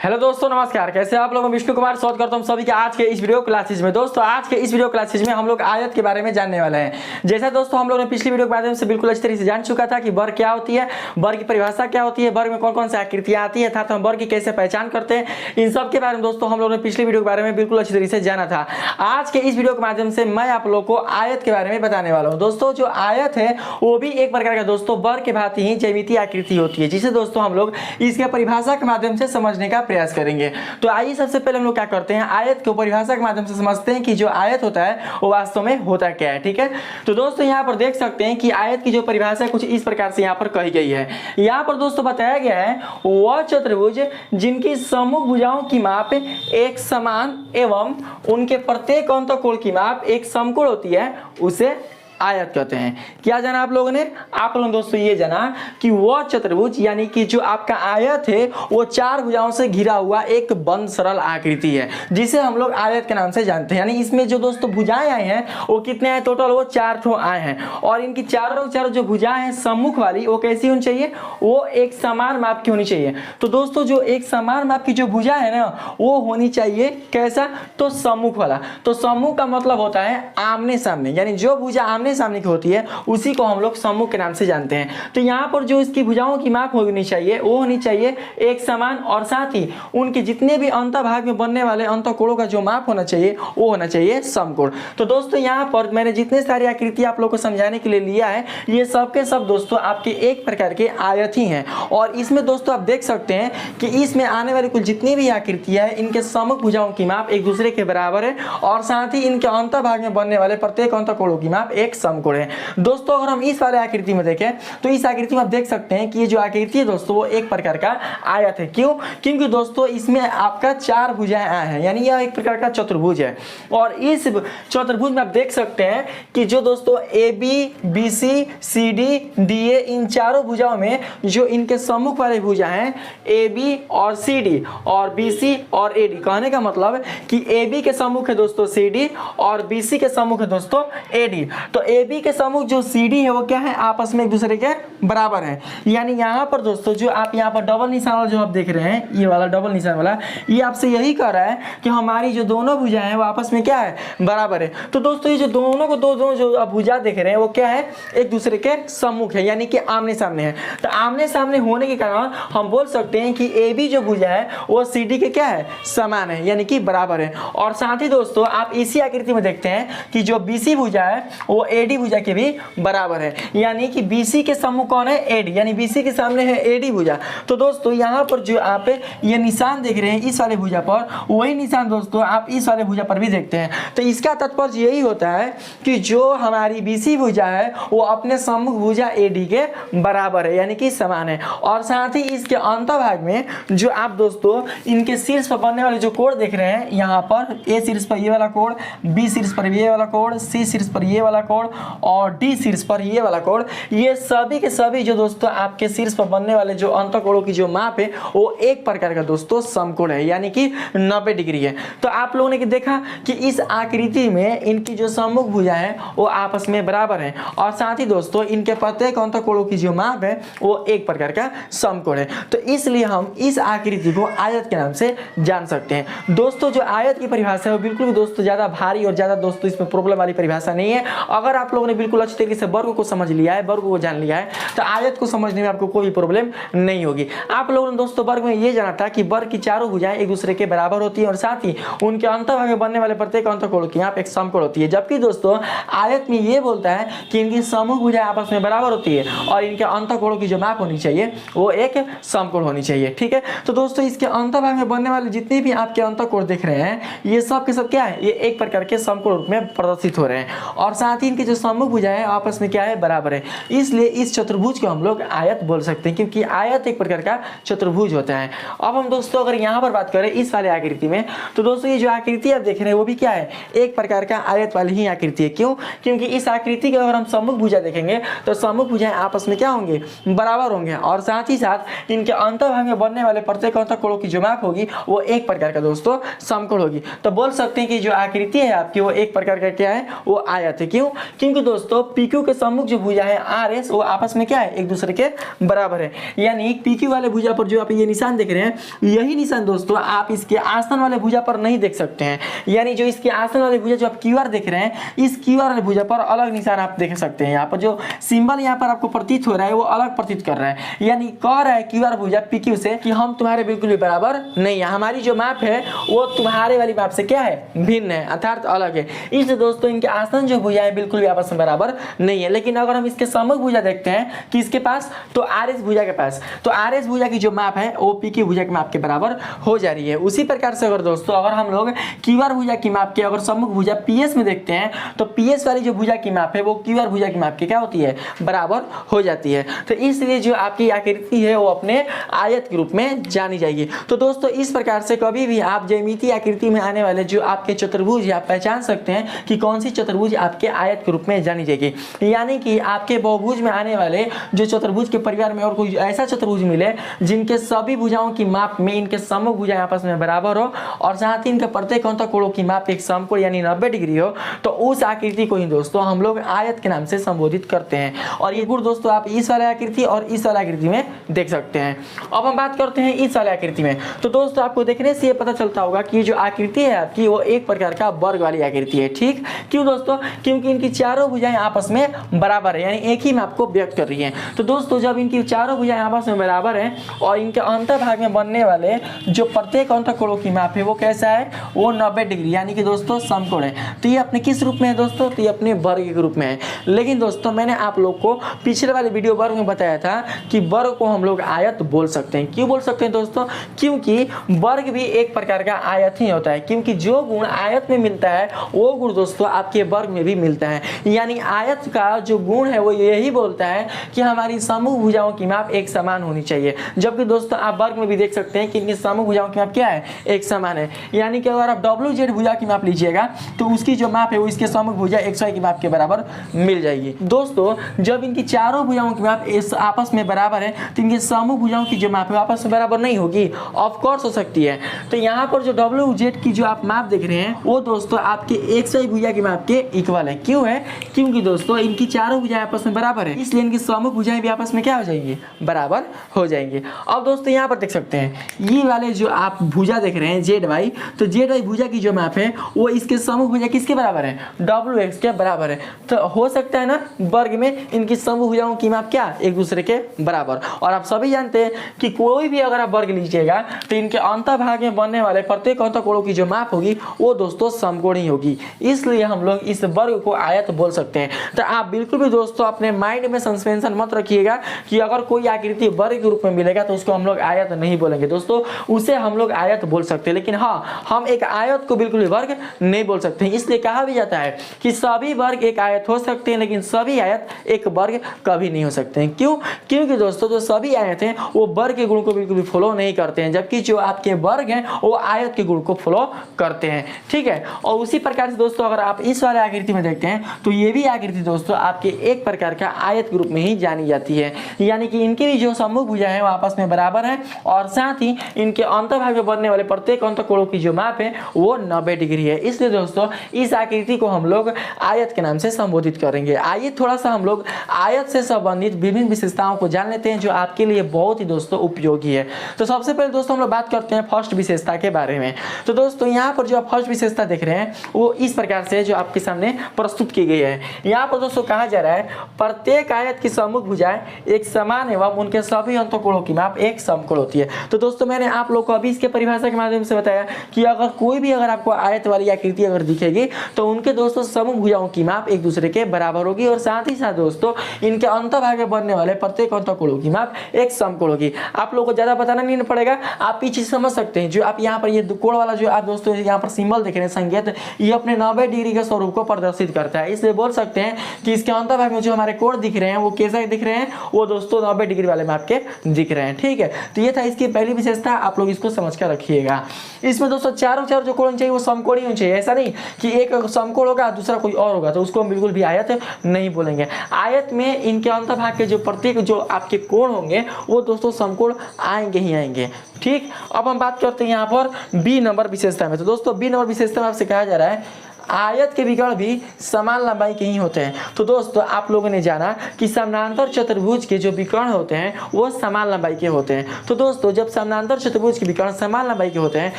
Hello दोस्तों, नमस्कार। कैसे आप लोग? विष्णु कुमार स्वागत करता हूं सभी के आज के इस वीडियो क्लासेज में। दोस्तों आज के इस वीडियो क्लासेज में हम लोग आयत के बारे में जानने वाले हैं। जैसा दोस्तों हम लोगों ने पिछली वीडियो के माध्यम से बिल्कुल अच्छी तरीके से जान चुका था कि वर्ग क्या होती है, वर्ग की परिभाषा क्या होती है, वर्ग में कौन कौन सी आकृतियां आती है, अर्थात हम वर्ग की कैसे पहचान करते हैं, इन सब के बारे में दोस्तों हम लोगों ने पिछली वीडियो के बारे में बिल्कुल अच्छी तरीके से जाना था। आज के इस वीडियो के माध्यम से मैं आप लोग को आयत के बारे में बताने वाला हूँ। दोस्तों जो आयत है वो भी एक प्रकार का दोस्तों वर्ग के भांति ही ज्यामितीय आकृति होती है, जिसे दोस्तों हम लोग इसके परिभाषा के माध्यम से समझने का प्रयास करेंगे। तो आइए सबसे पहले हम लोग क्या करते हैं, आयत को परिभाषा के माध्यम से समझते हैं कि जो आयत होता है वो वास्तव में होता क्या है। ठीक है, तो दोस्तों यहाँ पर देख सकते हैं कि आयत की जो परिभाषा है कुछ इस प्रकार से यहाँ पर कही गई है। यहाँ पर दोस्तों बताया गया है वह चतुर्भुज जिनकी सम्मुख भुजाओं की माप एक समान एवं उनके प्रत्येक अंतःकोण की माप एक समकोण होती है, उसे आयत कहते हैं। क्या जाना आप लोगों ने? आप लोगों ने दोस्तों ये जाना कि वह चतुर्भुज यानी कि जो आपका आयत है वो चार भुजाओं से घिरा हुआ एक बंद सरल आकृति है, जिसे हम लोग आयत के नाम से जानते हैं। यानी इसमें जो दोस्तों भुजाएं आए हैं वो कितने आए टोटल? वो 4 ठो आए हैं, और इनकी चारों जो भुजाएं हैं सम्मुख वाली वो कैसी होनी चाहिए? वो एक समान माप की होनी चाहिए। तो दोस्तों जो एक समान माप की जो भुजा है ना वो होनी चाहिए कैसा? तो सम्मुख वाला। तो सम्मुख का मतलब होता है आमने सामने, यानी जो भुजा आमने सामने की होती है उसी को हम लोग सम्मुख के नाम से जानते हैं। तो यहाँ पर जो इसकी भुजाओं की माप होनी चाहिए वो होनी चाहिए एक समान, और साथ ही उनके जितने भी अंतःभाग में बनने वाले अंतःकोणों का जो माप होना चाहिए वो होना चाहिए समकोण। तो दोस्तों यहाँ पर मैंने जितने सारी आकृति आप लोग को समझाने के लिए लिया है ये सब के सब दोस्तों आपके एक प्रकार के आयत ही हैं। और इसमें दोस्तों आप देख सकते हैं कि इसमें आने वाली कुल जितनी भी आकृतियां हैं इनके सम्मुख भुजाओं की माप एक दूसरे के बराबर है, और साथ ही इनके अंतःभाग में बनने वाले प्रत्येक अंतःकोणों की माप एक समकोण है। दोस्तों अगर हम इस वाले आकृति में देखें तो इस आकृति में आप देख सकते हैं कि ये जो आकृति है दोस्तों वो एक प्रकार का आयत है। क्यों? क्योंकि दोस्तों इसमें आपका 4 भुजाएं आए हैं, यानी यह एक प्रकार का चतुर्भुज है। और इस चतुर्भुज में आप देख सकते हैं कि जो दोस्तों A B B C C D D A इन चारों भुजाओं में जो इनके सम्मुख वाले भुजा हैं ए बी और सी डी और बी सी और ए डी, कहने का मतलब कि ए बी के सम्मुख है दोस्तों सी डी और बी सी के सम्मुख है दोस्तों ए डी। तो ए बी के सम्मुख जो सी डी है वो क्या है? आपस में एक दूसरे के बराबर है। यानी यहाँ पर दोस्तों जो आप यहाँ पर डबल निशान वाला जो आप देख रहे हैं, ये वाला डबल निशान वाला, ये आपसे यही कह रहा है कि हमारी जो दोनों भुजाएं हैं वो आपस में क्या है? बराबर है। तो दोस्तों ये जो दोनों को दो जो आप भुजा देख रहे हैं वो क्या है? एक दूसरे के सम्मुख है, यानी कि आमने सामने है। तो आमने सामने होने के कारण हम बोल सकते हैं कि ए बी जो भुजा है वो सी डी के क्या है? समान है, यानी कि बराबर है। और साथ ही दोस्तों आप इसी आकृति में देखते हैं कि जो बी सी भुजा है वो ए डी भुजा के भी बराबर है, यानी कि BC के सम्मुख कौन है? AD, यानी BC के सामने है AD भुजा। तो दोस्तों यहाँ पर जो आप ये निशान देख रहे हैं इस वाले भुजा पर, वही निशान दोस्तों आप इस वाले भुजा पर भी देखते हैं। तो इसका तात्पर्य यही होता है कि जो हमारी BC भुजा है वो अपने सम्मुख भुजा AD के बराबर है, यानी कि समान है। और साथ ही इसके अंतःभाग में जो आप दोस्तों इनके शीर्ष पर बनने वाले जो कोण देख रहे हैं, यहाँ पर A शीर्ष पर ये वाला कोण, B शीर्ष पर ये वाला कोण, C शीर्ष पर ये वाला कोण और डी शीर्ष पर ये वाला कोण, ये सभी के सभी जो दोस्तों आपके शीर्ष पर बनने वाले जो अंतःकोणों की जो माप है वो एक प्रकार का दोस्तों समकोण है, यानी कि 90 डिग्री है। तो आप लोगों ने देखा कि इस आकृति में इनकी जो सम्मुख भुजा है वो आपस में बराबर है, और साथ ही दोस्तों इनके प्रत्येक अंतःकोणों की जो माप है वो एक प्रकार का समकोण है। तो इसलिए हम इस आकृति को आयत के नाम से जान सकते हैं। दोस्तों जो आयत की परिभाषा है वो बिल्कुल दोस्तों ज्यादा भारी और ज्यादा दोस्तों इसमें प्रॉब्लम वाली परिभाषा नहीं है। अगर आप लोगों ने बिल्कुल अच्छी तरीके से वर्ग को समझ लिया है, वर्ग को जान लिया है, तो आयत को समझने में आपको कोई प्रॉब्लम नहीं होगी। आप लोगों ने दोस्तों वर्ग में ये जाना था कि वर्ग की चारों भुजाएं एक दूसरे के बराबर होती है, और साथ ही उनके अंतःभाग में बनने वाले प्रत्येक अंतःकोण की यहाँ पे एक समकोण होती है। जबकि दोस्तों आयत में ये बोलता है कि इनकी सम्मुख भुजाएं आपस में बराबर होती है और इनके अंतःकोणों की जो माप होनी चाहिए वो एक समकोण होनी चाहिए। ठीक है, तो दोस्तों इसके अंतःभाग में बनने वाले जितने भी आपके अंतःकोण दिख रहे हैं ये सब के सब क्या है? ये एक प्रकार के समकोण रूप में प्रदर्शित हो रहे हैं, और साथ ही इनके जो सम्मुख भुजाएं हैं आपस में क्या है? बराबर है। इसलिए इस चतुर्भुज को हम लोग आयत बोल सकते हैं, क्योंकि आयत एक प्रकार का चतुर्भुज होता है। अब हम दोस्तों अगर यहाँ पर बात करें इस वाले आकृति में, तो दोस्तों ये जो आकृति आप देख रहे हैं वो भी क्या है? एक प्रकार का आयत वाली ही आकृति है। क्यों? क्योंकि इस आकृति के अगर हम सम्मुख भुजा देखेंगे तो सम्मुख भुजाएं आपस में क्या होंगे? बराबर होंगे, और साथ ही साथ इनके अंतःभाग में बनने वाले प्रत्येक अंतःकोणों की जो माप होगी वो एक प्रकार का दोस्तों समकोण होगी। तो बोल सकते हैं कि जो आकृति है आपकी वो एक प्रकार का क्या है? वो आयत है। क्यों? क्योंकि दोस्तों PQ के सम्मुख जो भुजा है RS वो आपस में क्या है, एक दूसरे के बराबर है। यानी PQ वाले भुजा पर जो आप ये निशान देख रहे हैं, यही निशान दोस्तों आप इसके आसन वाले भुजा पर नहीं देख सकते हैं। यानी जो इसके आसन वाले भुजा जो आप QR देख रहे हैं, इस QR वाले भुजा पर अलग निशान आप देख सकते हैं। यहाँ पर जो सिंबल यहाँ पर आपको प्रतीत हो रहा है वो अलग प्रतीत कर रहा है, यानी कह रहा है QR भुजा PQ से कि हम तुम्हारे बिल्कुल भी बराबर नहीं है, हमारी जो माप है वो तुम्हारे वाली माप से क्या है, भिन्न है, अर्थात अलग है। इसलिए दोस्तों इनके आसन जो भुजा है बिल्कुल भी आपस में बराबर नहीं है। लेकिन अगर हम इसके सम्मुख भुजा देखते हैं कि इसके पास, तो RS भुजा के पास, तो RS भुजा की जो माप है वो PQ भुजा की माप के बराबर हो जा रही है। उसी प्रकार से अगर दोस्तों अगर हम लोग QR भुजा की माप के अगर सम्मुख भुजा PS में देखते हैं, तो PS वाली जो भुजा की माप है वो QR भुजा की माप के क्या होती है, बराबर हो जाती है। तो इसलिए जो आपकी आकृति है वो अपने आयत के रूप में जानी जाएगी। तो दोस्तों इस प्रकार से कभी भी आप ज्यामितीय आकृति में आने वाले जो आपके चतुर्भुज आप पहचान सकते हैं कि कौन सी चतुर्भुज आपके आयत के रूप में जानी जाएगी। यानी कि आपके बहुभुज में आने वाले जो चतुर्भुज के परिवार में और कोई ऐसा चतुर्भुज मिले जिनके सभी भुजाओं की माप में इनके सम्मुख भुजाएं आपस में बराबर हो और साथ ही इनके प्रत्येक अंतःकोणों की माप एक समकोण यानी 90 डिग्री हो, तो उस आकृति को ही दोस्तों हम लोग आयत के नाम से संबोधित करते हैं। और ये गुण दोस्तों आप इस वाले आकृति और इस वाले आकृति में देख सकते हैं। अब हम बात करते हैं इस वाले आकृति में। तो दोस्तों आपको देखने से ये पता चलता होगा कि ये जो आकृति है आपकी वो एक प्रकार का वर्ग वाली आकृति है। ठीक क्यों दोस्तों, क्योंकि इनकी चारों भुजाएं आपस में बराबर है, यानी एक ही माप को व्यक्त कर रही है। तो दोस्तों जब इनकी चारों भुजाएं आपस में बराबर हैं और इनके अंतःभाग में बनने वाले जो प्रत्येक अंतःकोणों की माप है वो कैसा है, वो 90 डिग्री यानी कि दोस्तों समकोण है। तो ये अपने किस रूप में है दोस्तों, तो ये अपने वर्ग के रूप में है। लेकिन दोस्तों मैंने आप लोग को पिछले वाले वीडियो वर्ग में बताया था कि वर्ग को हम लोग आयत बोल सकते हैं। क्यों बोल सकते हैं दोस्तों, क्योंकि वर्ग भी एक प्रकार का आयत ही होता है। क्योंकि जो गुण आयत में मिलता है वो गुण दोस्तों आपके वर्ग में भी मिलता है। यानी आयत का जो गुण है वो यही बोलता है कि हमारी समूह भुजाओं की माप एक समान होनी चाहिए। जबकि दोस्तों आप वर्ग में भी देख सकते हैं कि इनकी समूह भुजाओं की माप क्या है, एक समान है। यानी कि अगर आप WZ भुजा की माप लीजिएगा तो उसकी जो माप है वो इसके समूह भुजा XY की माप के बराबर मिल जाएगी। दोस्तों जब इनकी चारों भुजाओं की माप आपस में बराबर है तो इनकी समूह भुजाओं की जो माप है आपस में बराबर नहीं होगी, ऑफ कोर्स हो सकती है। तो यहाँ पर जो WZ की जो आप माप देख रहे हैं वो दोस्तों आपके XY भुजा की माप के इक्वल है। क्यों है, क्योंकि दोस्तों इनकी चारों भुजाएं आपस में बराबर है, इसलिए इनकी समूह भुजाएं भी आपस में क्या हो जाएंगी, बराबर हो जाएंगे। अब दोस्तों यहाँ पर देख सकते हैं ये वाले जो आप भुजा देख रहे हैं ZY, तो ZY भुजा की जो माप है वो इसके समूह भुजा किसके बराबर है, WX के बराबर है। तो हो सकता है ना वर्ग में इनकी समूह भुजाओं की माप क्या, एक दूसरे के बराबर। और आप सभी जानते हैं कि कोई भी अगर आप वर्ग लीजिएगा तो इनके अंतःभाग में बनने वाले प्रत्येक अंतःकोणों की जो माप होगी वो दोस्तों समकोणी होगी। इसलिए हम लोग इस वर्ग को आयत बोल सकते हैं। तो आप बिल्कुल भी दोस्तों अपने माइंड में सस्पेंशन मत रखिएगा कि अगर कोई आकृति वर्ग के रूप में मिलेगा तो उसको हम लोग आयत नहीं बोलेंगे दोस्तों, उसे हम लोग आयत बोल सकते हैं। लेकिन हाँ, हम एक आयत को बिल्कुल भी वर्ग नहीं बोल सकते। इसलिए कहा भी जाता है कि सभी वर्ग एक आयत हो सकते हैं लेकिन सभी आयत एक वर्ग कभी नहीं हो सकते हैं। क्यों, क्योंकि दोस्तों जो सभी आयत हैं वो वर्ग के गुण को बिल्कुल भी फॉलो नहीं करते हैं, जबकि जो आपके वर्ग हैं वो आयत के गुण को फॉलो करते हैं। ठीक है, और उसी प्रकार से दोस्तों अगर आप इस वाले आकृति में देखते हैं तो ये भी आकृति दोस्तों आपके एक प्रकार का आयत के रूप में ही जानी जाती है। यानी कि इनके भी जो सम्मुख भुजा है वो आपस में बराबर है और साथ ही इनके अंतःभाग में बनने वाले प्रत्येक अंतःकोणों की जो माप है वो 90 डिग्री है। इसलिए दोस्तों इस आकृति को हम लोग आयत के नाम से संबोधित करेंगे। आइए थोड़ा सा हम लोग आयत से संबंधित विभिन्न विशेषताओं को जान लेते हैं जो आपके लिए बहुत ही दोस्तों उपयोगी है। तो सबसे पहले दोस्तों हम लोग बात करते हैं फर्स्ट विशेषता के बारे में। तो दोस्तों यहाँ पर जो आप फर्स्ट विशेषता देख रहे हैं वो इस प्रकार से जो आपके सामने प्रस्तुत की गई है। यहाँ पर दोस्तों कहा जा रहा है प्रत्येक आयत की सम्मुख भुजाएं एक समान एवं उनके सभी अंतःकोणों की माप एक समकोण होती है। तो दोस्तों मैंने आप लोग को अभी इसके परिभाषा के माध्यम से बताया कि अगर कोई भी अगर आपको आयत वाली आकृति अगर दिखेगी तो उनके दोस्तों समूह भुजाओं की माप एक दूसरे के बराबर होगी और साथ ही साथ दोस्तों इनके अंतःभाग में बनने वाले प्रत्येक अंतःकोणों की माप एक समकोण होगी। आप लोगों को ज्यादा बताना नहीं पड़ेगा, आप ये चीज समझ सकते हैं। जो आप यहाँ पर ये कोण वाला जो आप दोस्तों यहाँ पर सिंबल देख रहे हैं संकेत, ये अपने 90 डिग्री के स्वरूप को प्रदर्शित करता है। इसलिए बोल सकते हैं कि इसके अंतःभाग में जो हमारे कोण दिख रहे हैं वो कैसा दिख रहे हैं, वो दोस्तों 90 डिग्री वाले माप के दिख रहे हैं। ठीक है, तो ये था इसकी पहली विशेषता, आप लोग इसको समझ कर रखिएगा। इसमें दोस्तों चारों जो कोण चाहिए वो समकोणी होने चाहिए। ऐसा नहीं कि एक समकोण होगा दूसरा कोई और होगा तो उसको हम बिल्कुल भी आयत नहीं बोलेंगे। आयत में इनके अंतःभाग के जो प्रत्येक जो आपके कोण होंगे वो दोस्तों समकोण आएंगे ही आएंगे। ठीक, अब हम बात करते हैं यहाँ पर बी नंबर विशेषता में। तो दोस्तों बी नंबर विशेषता में आपसे कहा जा रहा है आयत के विकर्ण भी समान लंबाई के ही होते हैं। तो दोस्तों आप लोगों ने जाना कि समानांतर चतुर्भुज के जो विकर्ण होते हैं वो समान लंबाई के होते हैं। तो दोस्तों जब समानांतर चतुर्भुज के विकर्ण समान लंबाई के होते हैं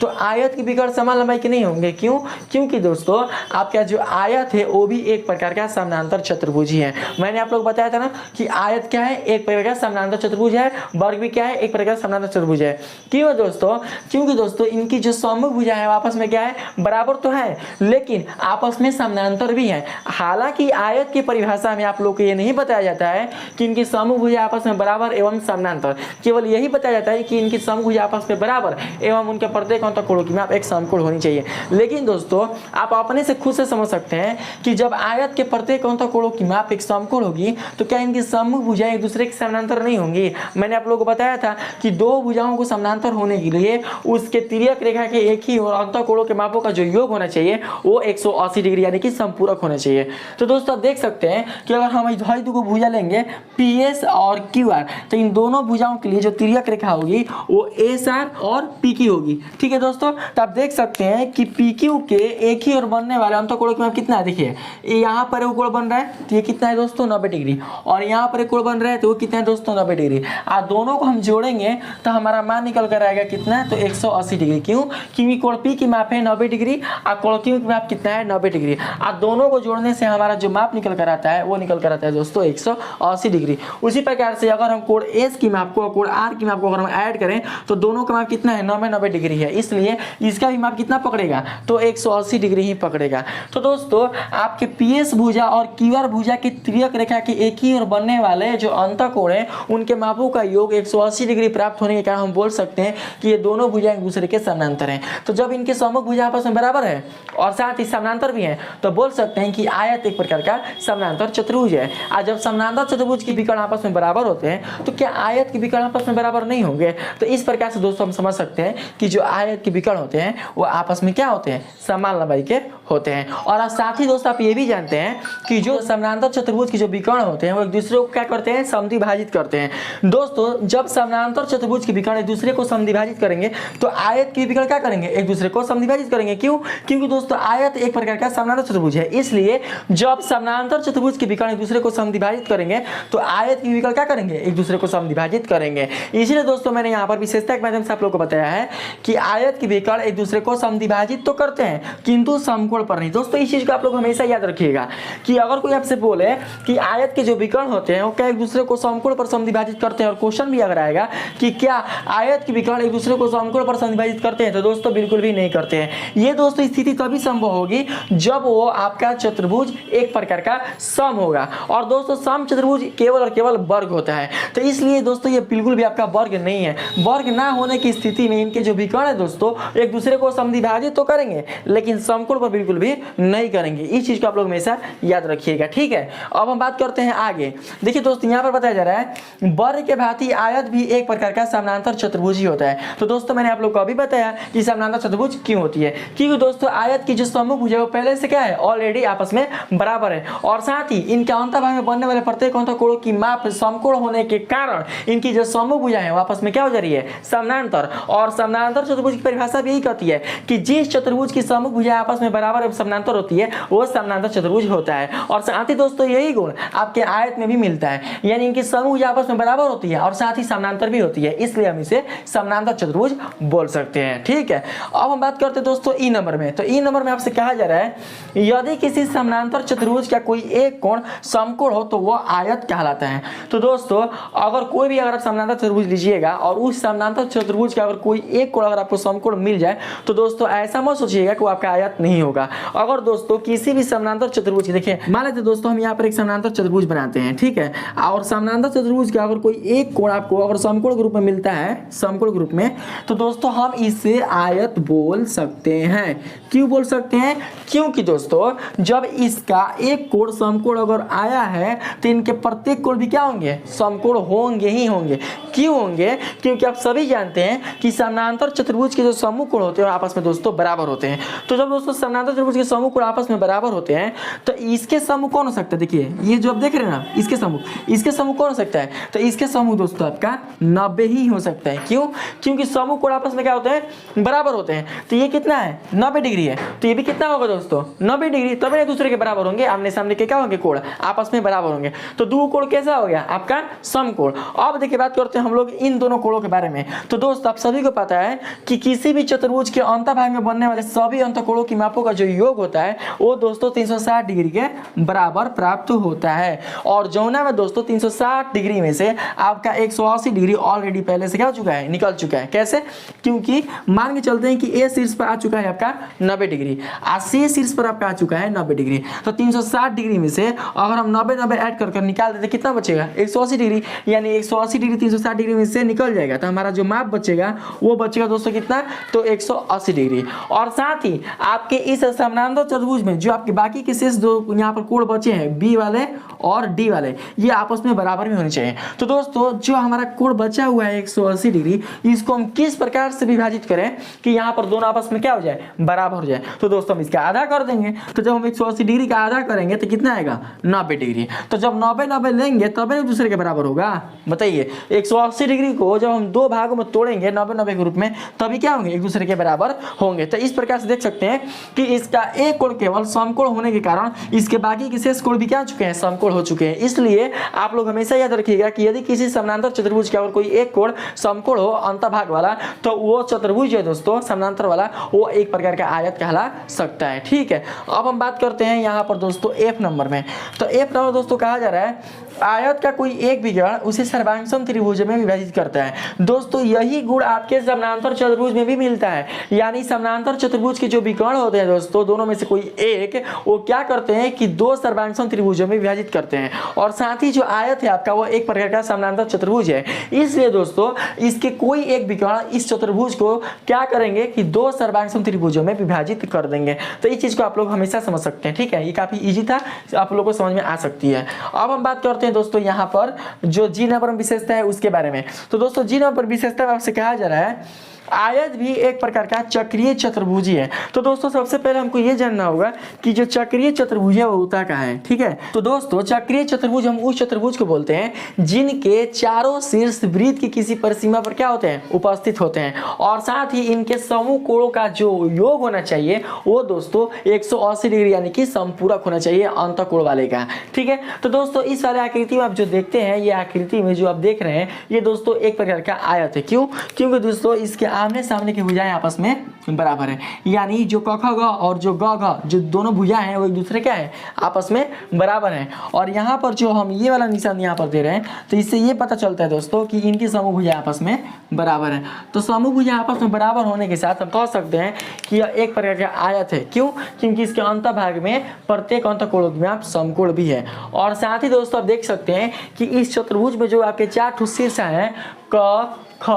तो आयत के विकर्ण समान लंबाई के नहीं होंगे। क्यों? क्योंकि दोस्तों आपका जो आयत है वो भी एक प्रकार का समानांतर चतुर्भुज ही है। मैंने आप लोग बताया था ना कि आयत क्या है, एक प्रकार का समानांतर चतुर्भुज है, वर्ग भी क्या है, एक प्रकार का समानांतर चतुर्भुज है। क्यों दोस्तों? क्योंकि दोस्तों इनकी जो सम्मुख भुजा है आपस में क्या है, बराबर तो है लेकिन आपस में समानांतर भी है। हालांकि आयत की परिभाषा में आप लोग को ये नहीं बताया जाता है कि इनकी सम्मुख भुजा आपस में बराबर एवं समानांतर, केवल यही बताया जाता है कि इनकी सम्मुख भुजा आपस में बराबर एवं उनके प्रत्येक अंतःकोणों की माप एक समकोण होनी चाहिए। लेकिन दोस्तों आप अपने से खुद से समझ सकते हैं कि जब आयत के प्रत्येक अंतःकोणों की माप एक समकोण होगी तो क्या इनकी सम्मुख भुजाएं एक दूसरे के समानांतर नहीं होंगी? मैंने आप लोगों को बताया था कि दो भुजाओं को समानांतर होने के लिए उसके तिर्यक रेखा के एक ही और अंतःकोणों के मापों का जो योग होना चाहिए वो 180 डिग्री यानी कि संपूरक होना चाहिए। तो दोस्तों आप देख सकते हैं कि अगर हम इधर दो भुजा लेंगे PS और QR तो इन दोनों भुजाओं के लिए जो तिर्यक रेखा होगी वो SR और PQ होगी। ठीक है दोस्तों, तो आप देख सकते हैं कि PQ के एक ही ओर बनने वाले अंतःकोणों की माप कितना है। देखिए यहाँ पर एक कोण बन रहा है तो ये कितना है दोस्तों 90 डिग्री, और यहाँ पर एक कोण बन रहा है तो वो कितना है दोस्तों 90 डिग्री। आज दोनों को हम जोड़ेंगे तो हमारा मान निकल कर आएगा कितना, तो 180 डिग्री। क्यों? क्योंकि कोण P की माप है 90 डिग्री और कोण Q की माप कितना है 90 डिग्री। आज दोनों को जोड़ने से हमारा जो माप निकल कर आता है वो निकल कर आता है दोस्तों 180 डिग्री। उसी प्रकार से अगर हम कोण S की माप को और कोण R की माप को अगर हम ऐड करें तो दोनों का माप कितना है 90 डिग्री है, इसलिए इसका भी माप कितना पकड़ेगा, तो 180 डिग्री ही पकड़ेगा। तो दोस्तों आपके PS भुजा और QR भुजा की तिर्यक रेखा के एक ही ओर बनने वाले जो अंतःकोण है उनके मापों का योग 180 डिग्री प्राप्त होने के कारण हम बोल सकते हैं कि ये दोनों भुजाएं एक दूसरे के समानांतर हैं। तो जब इनके सम्मुख भुजा आपस में बराबर है और साथ ही समानांतर भी है तो बोल सकते हैं कि आयत एक प्रकार का समानांतर चतुर्भुज है। और जब समानांतर चतुर्भुज के विकर्ण आपस में बराबर होते हैं तो क्या आयत के विकर्ण आपस में बराबर नहीं होंगे? तो इस प्रकार से दोस्तों हम समझ सकते हैं कि जो आयत के विकर्ण होते हैं वो आपस में क्या होते हैं, समान लंबाई के होते हैं। और साथ ही दोस्तों आप ये भी जानते हैं कि जो समानांतर चतुर्भुज के जो विकर्ण होते हैं वो एक दूसरे को क्या करते हैं, समद्विभाजित करते हैं। दोस्तों जब समानांतर चतुर्भुज के विकर्ण एक दूसरे को समद्विभाजित करेंगे तो आयत के विकर्ण क्या करेंगे, एक दूसरे को समद्विभाजित करेंगे। क्यों? क्योंकि दोस्तों आयत एक प्रकार का समानांतर चतुर्भुज है, इसलिए जब समानांतर चतुर्भुज के विकर्ण एक दूसरे को समद्विभाजित करेंगे तो आयत के विकर्ण क्या करेंगे, एक दूसरे को समद्विभाजित करेंगे। इसलिए दोस्तों मैंने यहाँ पर विशेषता के माध्यम से आप लोगों को बताया है कि आयत के विकर्ण एक दूसरे को समद्विभाजित तो करते हैं किंतु समकोण पर नहीं। दोस्तों इस चीज को आप लोग हमेशा याद रखिएगा कि अगर कोई आपसे बोले कि आयत के जो विकर्ण होते हैं वो क्या एक दूसरे को समकोण पर समद्विभाजित करते हैं, और क्वेश्चन भी अगर आएगा कि क्या आयत के विकर्ण एक दूसरे को समकोण पर समद्विभाजित करते हैं, तो दोस्तों बिल्कुल भी नहीं करते हैं। ये दोस्तों स्थिति तभी संभव होगी जब वो आपका चतुर्भुज एक प्रकार का सम होगा, और दोस्तों सम चतुर्भुज केवल और केवल वर्ग होता है। तो इसलिए दोस्तों ये बिल्कुल भी आपका वर्ग नहीं है। वर्ग ना होने की स्थिति में इनके जो विकर्ण है दोस्तों एक दूसरे को समद्विभाजित तो करेंगे लेकिन समकोण पर बिल्कुल भी नहीं करेंगे। इस चीज को आप लोग हमेशा याद रखिएगा। ठीक है, अब हम बात करते हैं आगे। देखिए दोस्तों यहाँ पर बताया जा रहा है वर्ग के भांति आयत भी एक प्रकार का समानांतर चतुर्भुज ही होता है। तो दोस्तों मैंने आप लोग को अभी बताया कि समानांतर चतुर्भुज क्यों होती है, क्योंकि दोस्तों आयत की जो सम्मुख भुजा है वो पहले से क्या है, ऑलरेडी आपस में बराबर है, और साथ ही इनके अंतःभाग में बनने वाले प्रत्येक अंतःकोणों की माप समकोण होने के कारण इनकी जो सम्मुख भुजा है आपस में क्या हो जा रही है, समानांतर। और समानांतर चतुर्भुज की परिभाषा भी यही कहती है कि जिस चतुर्भुज की सम्मुख भुजा आपस में बराबर एवं समानांतर होती है वो समानांतर चतुर्भुज होता है। और साथ ही दोस्तों यही गुण आपके आयत में भी मिलता है, यानी इनकी सम्मुख भुजा आपस में बराबर होती है और साथ ही समानांतर भी होती है, इसलिए हम इसे समानांतर चतुर्भुज बोल सकते हैं। ठीक है, अब हम बात करते हैं दोस्तों ई नंबर में। तो ई नंबर में आपसे कहा जा रहा है यदि किसी समानांतर चतुर्भुज का कोई एक कोण समकोण हो तो वह आयत कहलाता है। तो दोस्तों अगर कोई भी अगर आप समानांतर चतुर्भुज लीजिएगा और उस समानांतर चतुर्भुज का अगर कोई एक कोण अगर आपको समकोण मिल जाए तो दोस्तों ऐसा मत सोचिएगा कि वो आपका आयत नहीं होगा। अगर दोस्तों किसी भी समानांतर चतुर्भुज, देखिए मान लेते दोस्तों हम यहाँ पर एक समानांतर चतुर्भुज बनाते हैं, ठीक है, और समानांतर चतुर्भुज का अगर कोई एक कोण आपको अगर समकोण के रूप में मिलता है, समकोण के रूप में, तो दोस्तों हम इसे आयत बोल सकते हैं। क्यों बोल सकते हैं? क्योंकि दोस्तों जब इसका एक कोण समकोण अगर आया है तो इनके प्रत्येक कोण भी क्या होंगे, समकोण होंगे ही होंगे। क्यों होंगे? क्योंकि आप सभी जानते हैं कि समानांतर चतुर्भुज के जो समूह कोण होते हैं आपस में दोस्तों बराबर होते हैं। तो जब दोस्तों समानांतर चतुर्भुज के समूह कोण आपस में बराबर होते हैं तो इसके समूह कौन हो सकता है, देखिए ये जो आप देख रहे हैं ना, इसके समूह कौन हो सकता है, तो इसके समूह दोस्तों आपका 90 ही हो सकता है। क्यों? क्योंकि समूह कोण आपस में क्या होते हैं, बराबर होते हैं। तो ये कितना है, 90 डिग्री है, तो ये भी कितना कितना होगा दोस्तों 90 डिग्री, तभी एक दूसरे के बराबर होंगे, आमने सामने के क्या होंगे कोण आपस में बराबर होंगे। तो दो कोण कैसा हो गया आपका समकोण। अब देखिए बात करते हैं हम लोग इन दोनों कोणों के बारे में। तो दोस्त आप सभी को पता है कि किसी भी चतुर्भुज के अंतःभाग में बनने वाले सभी अंतःकोणों की मापों का जो योग होता है वो दोस्तों 360 डिग्री के बराबर प्राप्त होता है। और जौना में दोस्तों 360 डिग्री में से आपका 180 डिग्री ऑलरेडी पहले से क्या हो चुका है, निकल चुका है। कैसे? क्योंकि मान के चलते हैं कि ए शीर्ष पर आ चुका है आपका 90 डिग्री, सी शीर्ष पर आपका आ चुका है 90 डिग्री। तो 360 डिग्री में से अगर हम 90 ऐड कर निकाल देते कितना बचेगा 180 डिग्री, यानी 180 डिग्री 360 डिग्री में से निकल जाएगा। तो हमारा जो माप बचेगा वो बचेगा दोस्तों कितना, तो 180 डिग्री। और साथ ही आपके इस समानांतर चतुर्भुज में जो आपके बाकी के शेष दो यहाँ पर कोण बचे हैं बी वाले और डी वाले, ये आपस में बराबर में होने चाहिए। तो दोस्तों जो हमारा कोण बचा हुआ है 180 डिग्री, इसको हम किस प्रकार से विभाजित करें कि यहाँ पर दोनों आपस में क्या हो जाए, बराबर हो जाए। तो दोस्तों हम इसका आधा कर देंगे। तो जब हम 180 डिग्री का आधा करेंगे तो कितना आएगा 90 डिग्री। तो जब 90 लेंगे तब एक दूसरे के बराबर होगा। बताइए 180 डिग्री को जब हम दो भागों में तोड़ेंगे 90 के रूप में, तभी क्या होंगे, एक दूसरे के बराबर होंगे। तो इस प्रकार से देख सकते हैं कि इसका एक कोण केवल समकोण होने के कारण इसके बाकी के शेष कोण भी क्या हो चुके हैं, समकोण हो चुके हैं। इसलिए आप लोग हमेशा याद रखिएगा कि यदि किसी समानांतर चतुर्भुज का और कोई एक कोण समकोण हो अंतःभाग वाला, तो वो चतुर्भुज है दोस्तों समानांतर वाला, वो एक प्रकार का आयत कहला सकता है। ठीक है, अब हम बात करते हैं यहाँ पर दोस्तों एफ नंबर में। तो एफ नंबर दोस्तों कहा जा रहा है आयत का कोई एक विकर्ण उसे सर्वांगसम त्रिभुज में विभाजित करता है। दोस्तों यही गुण आपके समानांतर चतुर्भुज में भी मिलता है, यानी समानांतर चतुर्भुज के जो विकर्ण होते हैं दोस्तों, दोनों में से कोई एक, वो क्या करते हैं कि दो सर्वांगसम त्रिभुजों में विभाजित करते हैं। और साथ ही जो आयत है आपका वो एक प्रकार का समानांतर चतुर्भुज है। इसलिए दोस्तों इसके कोई एक विकर्ण इस चतुर्भुज को क्या करेंगे कि दो सर्वांगसम त्रिभुजों में विभाजित कर देंगे। तो इस चीज को आप लोग हमेशा समझ सकते हैं। ठीक है, ये काफी इजी था, आप लोगों को समझ में आ सकती है। अब हम बात करते हैं दोस्तों यहाँ पर जो जी नंबर विशेषता है उसके बारे में। तो दोस्तों जी नंबर विशेषता में आपसे कहा जा रहा है आयत भी एक प्रकार का चक्रीय चतुर्भुजी है। तो दोस्तों सबसे पहले हमको ये जानना होगा कि जो चक्रीय चतुर्भुज है वो होता क्या है। ठीक है, तो दोस्तों चक्रीय चतुर्भुज हम उस चतुर्भुज को बोलते हैं जिनके चारों शीर्ष वृत्त की किसी परिसीमा पर क्या होते हैं, उपस्थित होते हैं। और साथ ही इनके समूह कोणों का जो योग होना चाहिए वो दोस्तों 180 डिग्री यानी कि संपूरक होना चाहिए अंतःकोण वाले का। ठीक है, तो दोस्तों इस वाले आकृति में आप जो देखते हैं, ये आकृति में जो आप देख रहे हैं ये दोस्तों एक प्रकार का आयत है। क्यों? क्योंकि दोस्तों इसके आमने सामने की भुजाएं आपस में बराबर है, यानी जो क ख ग और जो ग घ जो दोनों भुजाएं हैं वो एक दूसरे क्या है, आपस में बराबर हैं। और यहाँ पर जो हम ये वाला निशान यहाँ पर दे रहे हैं, तो इससे ये पता चलता है दोस्तों कि इनकी समूह भुजाएं आपस में बराबर है। तो समूह भुजाएं आपस में बराबर होने के साथ हम कह सकते हैं कि यह एक प्रकार का आयत है। क्यों? क्योंकि इसके अंतःभाग में प्रत्येक अंतःकोण में आप समकोण भी है। और साथ ही दोस्तों आप देख सकते हैं कि इस चतुर्भुज में जो आपके चार ठोस शीर्ष हैं क ख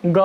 ग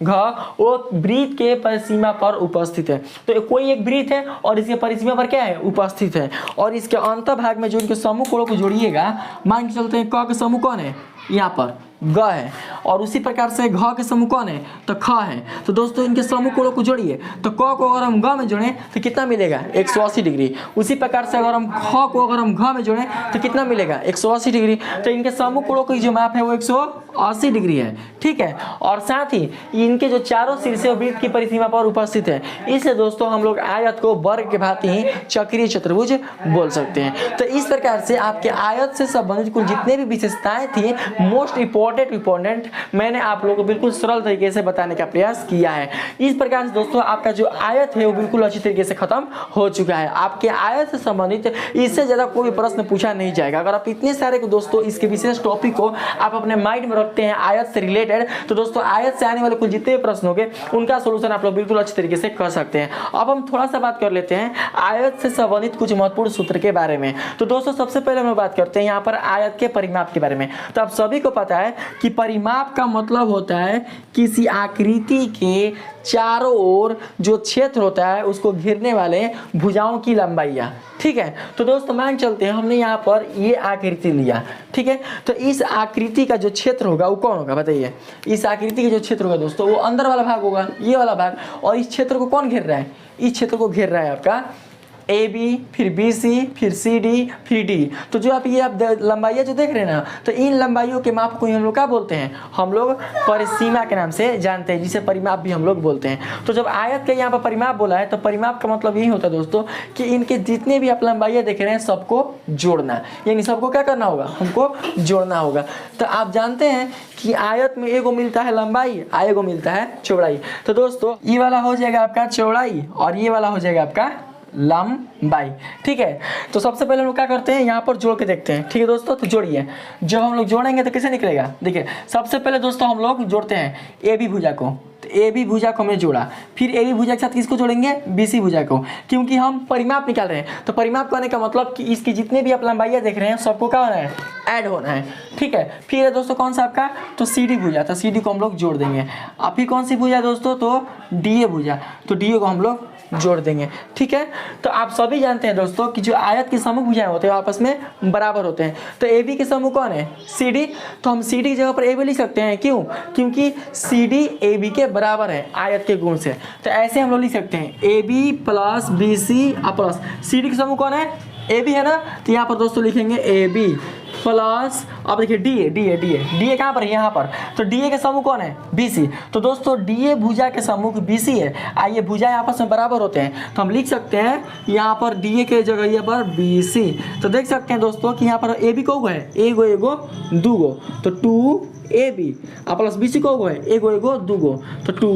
घ, वो वृत्त के परिसीमा पर उपस्थित है। तो कोई एक वृत्त है और इसके परिसीमा पर क्या है, उपस्थित है। और इसके अंतःभाग में जो इनके समूह कोणों को जोड़िएगा, मान के चलते हैं क का समूह कौन है, यहाँ पर ग है, और उसी प्रकार से घ के समूह कौन है, तो ख है। तो दोस्तों इनके समूह कोणों को जोड़िए, तो क को अगर हम ग में जोड़ें तो कितना मिलेगा, 180 डिग्री। उसी प्रकार से अगर हम ख को अगर हम घ में जोड़ें तो कितना मिलेगा, 180 डिग्री। तो इनके समूह कोणों की जो माप है वो 180 डिग्री है। ठीक है, और साथ ही इनके जो चारों शीर्ष वृत्त की परिसीमा पर उपस्थित है, इसलिए दोस्तों हम लोग आयत को वर्ग के भांति ही चक्रीय चतुर्भुज बोल सकते हैं। तो इस प्रकार से आपके आयत से संबंधित कुल जितने भी विशेषताएं थी मोस्ट इंपॉर्टेंट मैंने आप लोगों को बिल्कुल सरल तरीके से बताने का प्रयास किया है। इस प्रकार से दोस्तों आपका जो आयत है वो बिल्कुल अच्छी तरीके से खत्म हो चुका है। आपके आयत से संबंधित इससे ज्यादा कोई प्रश्न पूछा नहीं जाएगा। अगर आप इतने सारे को दोस्तों इसके विशेष टॉपिक को आप अपने माइंड में रखते हैं आयत से रिलेटेड, तो दोस्तों आयत से आने वाले कुछ जितने भी प्रश्न होंगे उनका सोल्यूशन आप लोग बिल्कुल अच्छी तरीके से कर सकते हैं। अब हम थोड़ा सा बात कर लेते हैं आयत से संबंधित कुछ महत्वपूर्ण सूत्र के बारे में। तो दोस्तों सबसे पहले हम बात करते हैं यहाँ पर आयत के परिमाप के बारे में। तो आप सभी को पता है कि परिमाप का मतलब होता है किसी आकृति के चारों ओर जो क्षेत्र होता है उसको घेरने वाले भुजाओं की लंबाइयाँ। ठीक है, तो दोस्तों मान चलते हैं हमने यहाँ पर ये आकृति लिया। ठीक है, तो इस आकृति का जो क्षेत्र होगा वो कौन होगा, बताइए। इस आकृति का जो क्षेत्र होगा दोस्तों वो अंदर वाला भाग होगा, ये वाला भाग। और इस क्षेत्र को कौन घेर रहा है, इस क्षेत्र को घेर रहा है आपका ए बी, फिर बी सी, फिर सी डी, फिर डी। तो जो आप ये लंबाइयाँ जो देख रहे हैं ना, तो इन लंबाइयों के माप को हम लोग क्या बोलते हैं, हम लोग परिसीमा के नाम से जानते हैं, जिसे परिमाप भी हम लोग बोलते हैं। तो जब आयत के यहाँ पर परिमाप बोला है, तो परिमाप का मतलब यही होता है दोस्तों कि इनके जितने भी आप लंबाइयाँ देख रहे हैं सबको जोड़ना, यानी सबको क्या करना होगा, हमको जोड़ना होगा। तो आप जानते हैं कि आयत में एगो मिलता है लंबाई, एगो मिलता है चौड़ाई। तो दोस्तों ये वाला हो जाएगा आपका चौड़ाई और ये वाला हो जाएगा आपका लंबाई। ठीक है, तो सबसे पहले हम लोग क्या करते हैं, यहाँ पर जोड़ के देखते हैं। ठीक है दोस्तों, तो जोड़िए। जब हम लोग जोड़ेंगे तो कैसे निकलेगा, देखिए सबसे पहले दोस्तों हम लोग जोड़ते हैं ए बी भुजा को। तो ए बी भुजा को हमने जोड़ा, फिर ए बी भुजा के साथ किसको जोड़ेंगे, बी सी भुजा को, क्योंकि हम परिमाप निकाल रहे हैं। तो परिमाप करने का मतलब कि इसकी जितने भी आप लंबाइयाँ देख रहे हैं सबको क्या होना है, ऐड होना है। ठीक है, फिर है दोस्तों कौन सा आपका, तो सी डी भुजा, तो सी डी को हम लोग जोड़ देंगे। अब फिर कौन सी भुजा दोस्तों, तो डी ए भुजा, तो डी ए को हम लोग जोड़ देंगे। ठीक है, तो आप सभी जानते हैं दोस्तों कि जो आयत के समूह भुजाएं होते हैं आपस में बराबर होते हैं। तो ए बी के समूह कौन है, सी डी, तो हम सी डी की जगह पर ए बी लिख सकते हैं। क्यों, क्योंकि सी डी ए बी के बराबर है आयत के गुण से। तो ऐसे हम लोग लिख सकते हैं A B plus B C plus C D के समूह कौन है, ए बी है ना। तो यहाँ पर दोस्तों लिखेंगे ए बी प्लस, अब देखिए D A, D A, D A, D A कहाँ पर है, यहाँ पर। तो डी ए के समूह कौन है, बी सी। तो दोस्तों डी ए भुजा के समूह बी सी है, आइए भुजा आपस में बराबर होते हैं, तो हम लिख सकते हैं यहाँ पर डी ए के जगह यहाँ पर बी सी। तो देख सकते हैं दोस्तों कि यहाँ पर ए बी को है एगो एगो दूगो, तो two A B plus B C को है एगो एगो दूगो, तो two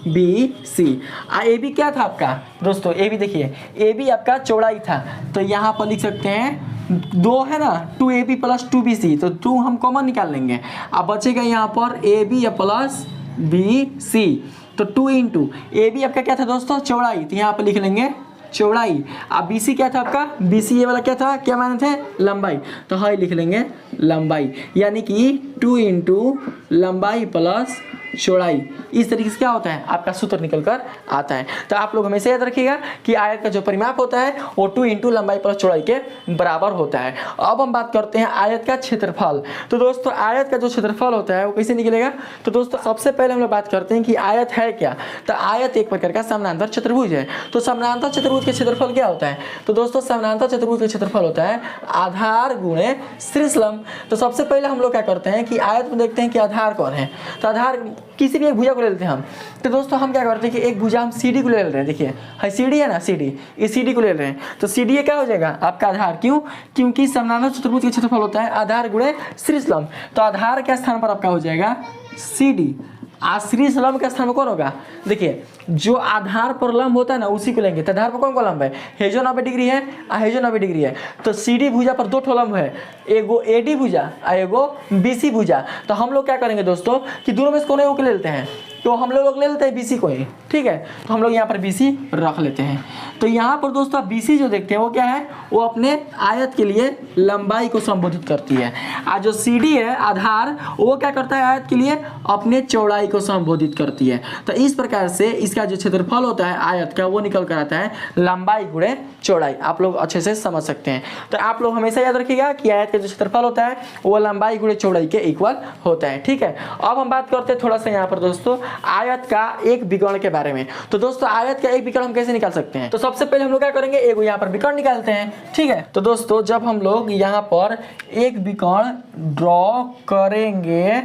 B C. A B क्या था आपका दोस्तों, ए बी देखिए ए बी आपका चौड़ाई था, तो यहाँ पर लिख सकते हैं दो है ना, two A B plus two B C, तो टू हम कॉमन निकाल लेंगे। अब बचेगा यहाँ पर A B plus B C, तो टू इंटू ए बी आपका क्या था दोस्तों, चौड़ाई, तो यहाँ पर लिख लेंगे चौड़ाई। अब बी सी क्या था आपका, बी सी ये वाला क्या था, क्या माने थे, लंबाई, तो हाई लिख लेंगे लंबाई, यानी कि टू इंटू लंबाई प्लस चौड़ाई। इस तरीके से क्या होता है, आपका सूत्र निकल कर आता है। तो आप लोग हमेशा याद रखिएगा कि आयत का जो परिमाप होता है वो 2 इंटू लंबाई प्लस चौड़ाई के बराबर होता है। अब हम बात करते हैं आयत का क्षेत्रफल। तो दोस्तों आयत का जो क्षेत्रफल होता है वो कैसे निकलेगा, तो दोस्तों सबसे पहले हम लोग बात करते हैं कि आयत है क्या। तो आयत एक प्रकार का समानांतर चतुर्भुज है। तो समानांतर चतुर्भुज के क्षेत्रफल क्या होता है, तो दोस्तों समानांतर चतुर्भुज का क्षेत्रफल होता है आधार गुणे शीर्षलंब। तो सबसे पहले हम लोग क्या करते हैं कि आयत में देखते हैं कि आधार कौन है। तो आधार किसी भी एक भुजा को ले लेते हैं हम। तो दोस्तों हम क्या करते हैं कि एक भुजा हम सी डी को ले रहे हैं, देखिए है सी डी है ना, सी डी, इस सी डी को ले रहे हैं। तो सी डी क्या हो जाएगा आपका आधार, क्यों, क्योंकि समानांतर चतुर्भुज का क्षेत्रफल होता है आधार गुणे शीर्षलंब। तो आधार के स्थान पर आपका हो जाएगा सी डी, आश्रित लंब के स्थान में कौन होगा, देखिए जो आधार पर लंब होता है ना उसी को लेंगे। तो आधार पर कौन कौन लंब है, हेजो 90 डिग्री है, हेजो 90 डिग्री है। तो सी डी भुजा पर दो ठो लंब है, एगो ए डी भुजा और एगो बी सी भुजा। तो हम लोग क्या करेंगे दोस्तों कि दोनों में से कोने को ले लेते हैं, तो हम लोग ले लेते हैं बी सी को ही। ठीक है, तो हम लोग यहाँ पर बी सी रख लेते हैं। तो यहाँ पर दोस्तों बी सी जो देखते हैं वो क्या है, वो अपने आयत के लिए लंबाई को संबोधित करती है। और जो सी डी है आधार, वो क्या करता है आयत के लिए अपने चौड़ाई को संबोधित करती है। तो इस प्रकार से इसका जो क्षेत्रफल होता है आयत का वो निकल कर आता है लंबाई गुणे चौड़ाई। आप लोग अच्छे से समझ सकते हैं। तो आप लोग हमेशा याद रखिएगा कि आयत का जो क्षेत्रफल होता है वो लंबाई गुणे चौड़ाई के इक्वल होता है। ठीक है, अब हम बात करते हैं थोड़ा सा यहाँ पर दोस्तों आयत का एक विकर्ण के बारे में। तो दोस्तों आयत का एक विकर्ण हम कैसे निकाल सकते हैं, तो सबसे पहले हम लोग क्या करेंगे, एक यहाँ पर विकर्ण निकालते हैं। ठीक है, तो दोस्तों जब हम लोग यहाँ पर एक विकर्ण ड्रॉ करेंगे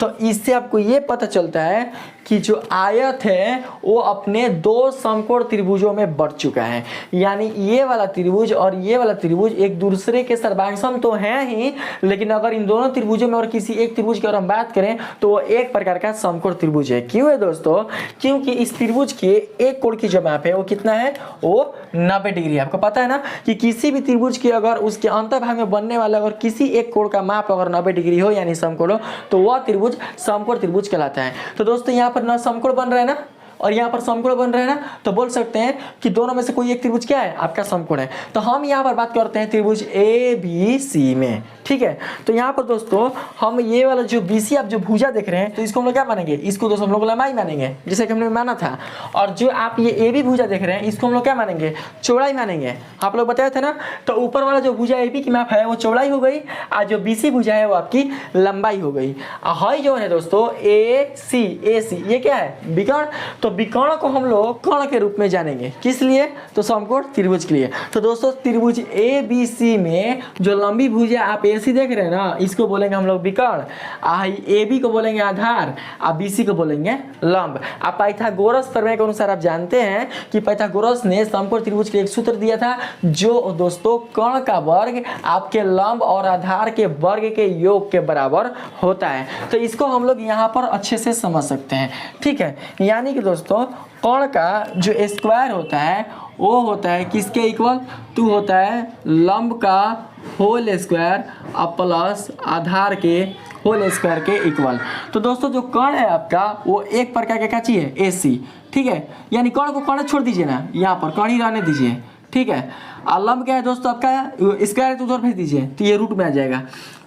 तो इससे आपको ये पता चलता है कि जो आयत है वो अपने दो समकोण त्रिभुजों में बढ़ चुका है। यानी ये वाला त्रिभुज और ये वाला त्रिभुज एक दूसरे के सर्वांगसम तो हैं ही, लेकिन अगर इन दोनों त्रिभुजों में और किसी एक त्रिभुज की अगर हम बात करें तो वो एक प्रकार का समकोण त्रिभुज है। क्यों है दोस्तों, क्योंकि इस त्रिभुज के एक कोण की जो माप है वो कितना है, वो 90 डिग्री है। आपको पता है ना कि किसी भी त्रिभुज की अगर उसके अंतर्भाग में बनने वाला अगर किसी एक कोण का माप अगर 90 डिग्री हो यानी समकोण हो तो वह त्रिभुज समकोण त्रिभुज कहलाता है। तो दोस्तों यहाँ पर ना समकोण बन रहा है ना और यहाँ पर समकोण बन रहा है ना, तो बोल सकते हैं कि दोनों में से कोई एक त्रिभुज क्या है, आपका समकोण है। तो हम यहाँ पर बात करते हैं त्रिभुज ए बी सी में। ठीक है। तो यहाँ पर दोस्तों हम ये वाला जो BC आप जो भुजा देख रहे हैं तो इसको हम लोग क्या मानेंगे, इसको दोस्तों हम लोग लंबाई मानेंगे जैसे कि हमने माना था। और जो आप ये AB भुजा देख रहे हैं इसको हम लोग क्या मानेंगे, चौड़ाई मानेंगे। आप लोग बताए थे ना। तो ऊपर वाला जो भुजा AB की मैप है वो चौड़ाई हो गई और जो BC भुजा है वो आपकी लंबाई हो गई। हाई जो है दोस्तों AC ये क्या है, विकर्ण। तो विकर्ण को हम लोग कर्ण के रूप में जानेंगे, किस लिए, तो समकोण त्रिभुज के लिए। तो दोस्तों त्रिभुज ABC में जो लंबी भुजा आप AC देख रहे हैं ना इसको बोलेंगे हम लोग विकर्ण, AB को बोलेंगे आधार और BC को बोलेंगे लंब। अब पाइथागोरस प्रमेय के अनुसार आप जानते हैं कि पाइथागोरस ने समकोण त्रिभुज के लिए एक सूत्र दिया था जो दोस्तों कर्ण का वर्ग आपके लंब और आधार के वर्ग के योग के बराबर होता है। तो इसको हम लोग यहाँ पर अच्छे से समझ सकते हैं, ठीक है। यानी कि दोस्तों कर्ण का जो स्क्वायर होता है वो होता है किसके इक्वल, तो होता है लंब का होल स्क्वायर और प्लस आधार के होल स्क्वायर के इक्वल। तो दोस्तों जो कर्ण है आपका वो एक प्रकार का चीज है AC, ठीक है। यानी कर्ण को कर्ण छोड़ दीजिए ना, यहाँ पर कर्ण ही रहने दीजिए, ठीक है। और लंब क्या है दोस्तों आपका, स्क्वायर तो उधर भेज दीजिए तो ये रूट में आ जाएगा।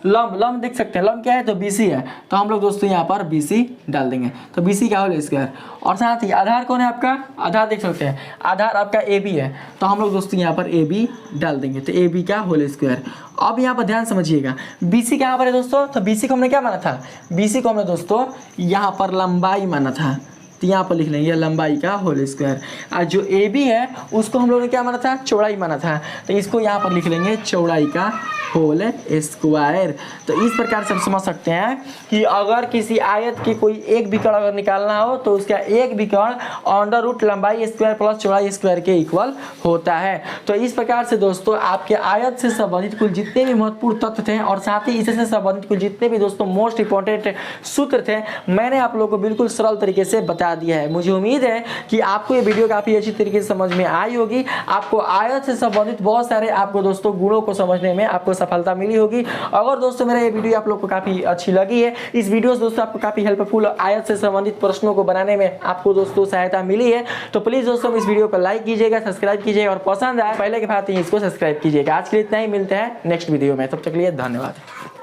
लंब देख सकते हैं, लंब क्या है तो BC है, तो हम लोग दोस्तों यहाँ पर BC डाल देंगे। तो BC का होल स्क्वायर। और साथ ही आधार कौन है आपका, आधार देख सकते हैं, आधार आपका AB है, तो हम लोग दोस्तों यहाँ पर AB डाल देंगे। तो AB का होल स्क्वायर। अब यहाँ पर ध्यान समझिएगा BC कहाँ पर है दोस्तों, तो BC को हमने क्या माना था, BC को हमने दोस्तों यहाँ पर लंबाई माना था, तो यहाँ पर लिख लेंगे लंबाई का होल स्क्वायर। और जो AB है उसको हम लोगों ने क्या माना था, चौड़ाई माना था, तो इसको यहाँ पर लिख लेंगे चौड़ाई का होल स्क्वायर। तो इस प्रकार से हम समझ सकते हैं कि अगर किसी आयत की कोई एक विकर्ण अगर निकालना हो तो उसका एक विकर्ण अंडर रूट लंबाई स्क्वायर प्लस चौड़ाई स्क्वायर के इक्वल होता है। तो इस प्रकार से दोस्तों आपके आयत से संबंधित कुल जितने भी महत्वपूर्ण तथ्य थे और साथ ही इससे संबंधित कुल जितने भी दोस्तों मोस्ट इंपॉर्टेंट सूत्र थे मैंने आप लोगों को बिल्कुल सरल तरीके से बता दिया है। मुझे उम्मीद है कि आपको ये वीडियो काफ़ी अच्छी तरीके से समझ में आई होगी। आपको आयत से संबंधित बहुत सारे आपको दोस्तों गुणों को समझने में आपको सफलता मिली होगी। अगर दोस्तों मेरा ये वीडियो आप लोग को काफ़ी अच्छी लगी है, इस वीडियो से दोस्तों आपको काफ़ी हेल्पफुल आयत से संबंधित प्रश्नों को बनाने में आपको दोस्तों सहायता मिली है, तो प्लीज़ दोस्तों इस वीडियो को लाइक कीजिएगा, सब्सक्राइब कीजिएगा और पसंद आए पहले के भांति इसको सब्सक्राइब कीजिएगा। आज के लिए इतना ही, मिलते हैं नेक्स्ट वीडियो में, तब तक के लिए धन्यवाद।